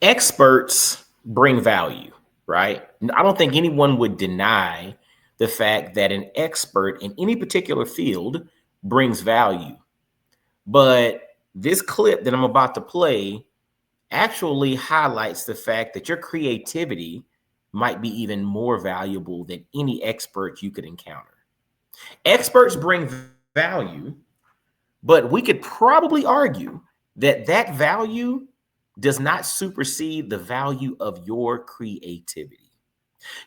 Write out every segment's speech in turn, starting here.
Experts bring value, right? I don't think anyone would deny the fact that an expert in any particular field brings value. But this clip that I'm about to play actually highlights the fact that your creativity might be even more valuable than any expert you could encounter. Experts bring value, but we could probably argue that that value does not supersede the value of your creativity.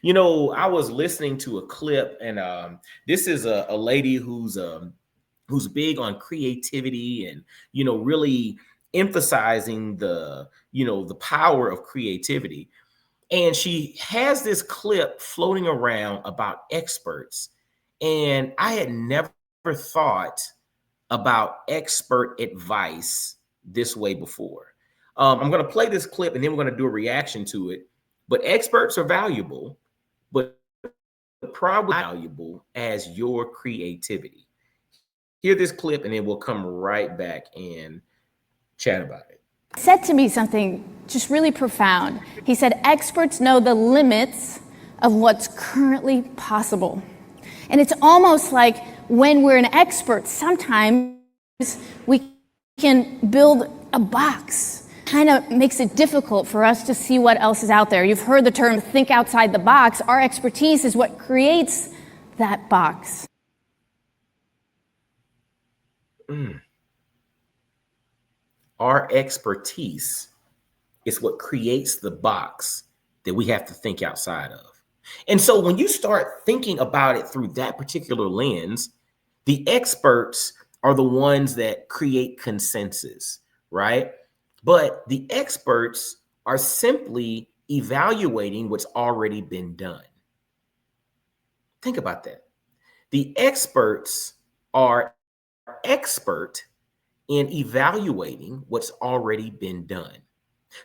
You know, I was listening to a clip, and this is a lady who's big on creativity and really emphasizing the power of creativity. And she has this clip floating around about experts, and I had never thought about expert advice this way before. I'm going to play this clip and then we're going to do a reaction to it. But experts are valuable, but probably valuable as your creativity. Hear this clip and then we'll come right back and chat about it. Said to me something just really profound. He said, experts know the limits of what's currently possible. And it's almost like when we're an expert, sometimes we can build a box. Kind of makes it difficult for us to see what else is out there. You've heard the term think outside the box. Our expertise is what creates that box. Our expertise is what creates the box that we have to think outside of. And so when you start thinking about it through that particular lens, the experts are the ones that create consensus, right? But the experts are simply evaluating what's already been done. Think about that. The experts are expert in evaluating what's already been done.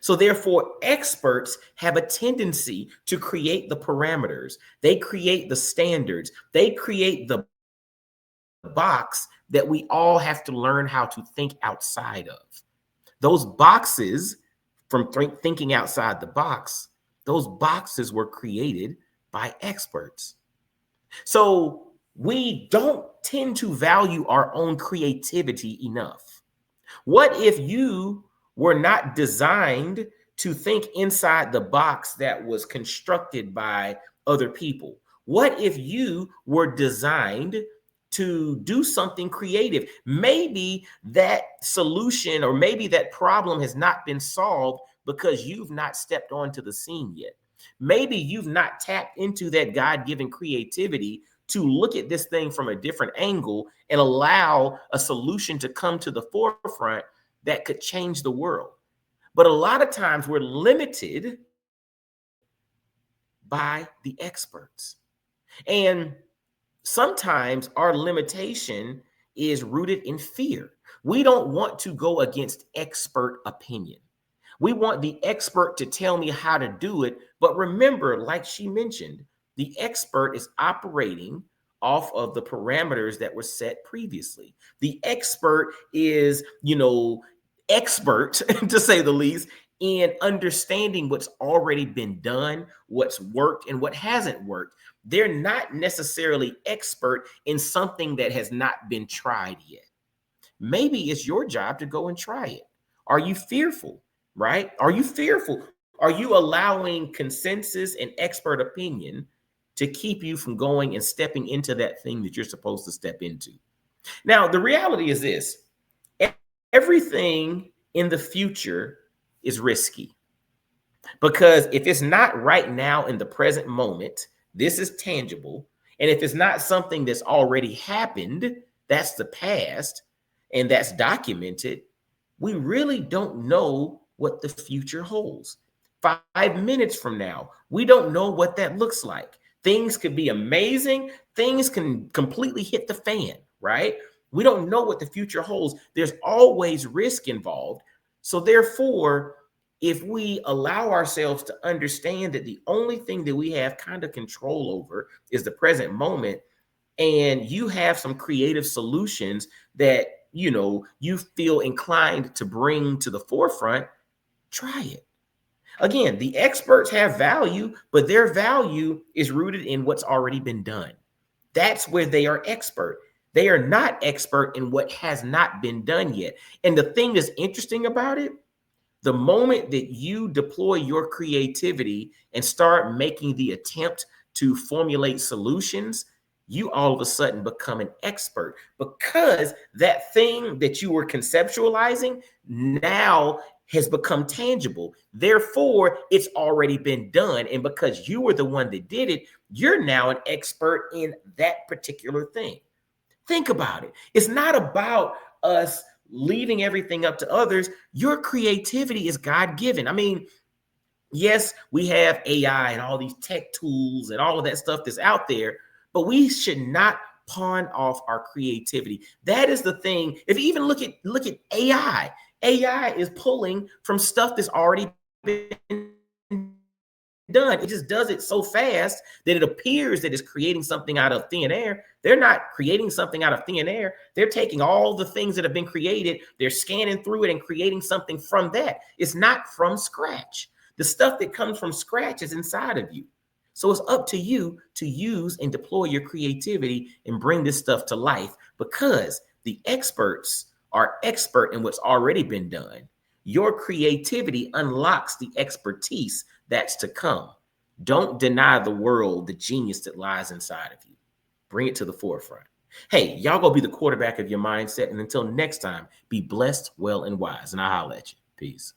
So therefore, experts have a tendency to create the parameters. They create the standards. They create the box that we all have to learn how to think outside of. Those boxes from thinking outside the box, those boxes were created by experts. So we don't tend to value our own creativity enough. What if you were not designed to think inside the box that was constructed by other people? What if you were designed to do something creative? Maybe that solution or maybe that problem has not been solved because you've not stepped onto the scene yet. Maybe you've not tapped into that God-given creativity to look at this thing from a different angle and allow a solution to come to the forefront that could change the world. But a lot of times we're limited by the experts. And sometimes our limitation is rooted in fear. We don't want to go against expert opinion. We want the expert to tell me how to do it. But remember, like she mentioned, the expert is operating off of the parameters that were set previously. The expert is, expert, to say the least, in understanding what's already been done, what's worked, and what hasn't worked. They're not necessarily expert in something that has not been tried yet. Maybe it's your job to go and try it. Are you fearful, right? Are you fearful? Are you allowing consensus and expert opinion to keep you from going and stepping into that thing that you're supposed to step into? Now, the reality is this: everything in the future is risky, because if it's not right now in the present moment, this is tangible. And if it's not something that's already happened, that's the past, and that's documented, we really don't know what the future holds. 5 minutes from now, we don't know what that looks like. Things could be amazing. Things can completely hit the fan, right? We don't know what the future holds. There's always risk involved. So therefore, if we allow ourselves to understand that the only thing that we have kind of control over is the present moment, and you have some creative solutions that, you feel inclined to bring to the forefront, try it. Again, the experts have value, but their value is rooted in what's already been done. That's where they are expert. They are not expert in what has not been done yet. And the thing that's interesting about it, the moment that you deploy your creativity and start making the attempt to formulate solutions, you all of a sudden become an expert because that thing that you were conceptualizing now has become tangible. Therefore, it's already been done. And because you were the one that did it, you're now an expert in that particular thing. Think about it. It's not about us leaving everything up to others. Your creativity is God given. I mean, yes, we have AI and all these tech tools and all of that stuff that's out there, but we should not pawn off our creativity. That is the thing. If you even look at AI, AI is pulling from stuff that's already been done. It just does it so fast that it appears that it's creating something out of thin air. They're not creating something out of thin air. They're taking all the things that have been created, they're scanning through it and creating something from that. It's not from scratch. The stuff that comes from scratch is inside of you. So it's up to you to use and deploy your creativity and bring this stuff to life because the experts are expert in what's already been done. Your creativity unlocks the expertise that's to come. Don't deny the world the genius that lies inside of you. Bring it to the forefront. Hey, y'all go be the quarterback of your mindset. And until next time, be blessed, well, and wise. And I'll holler at you. Peace.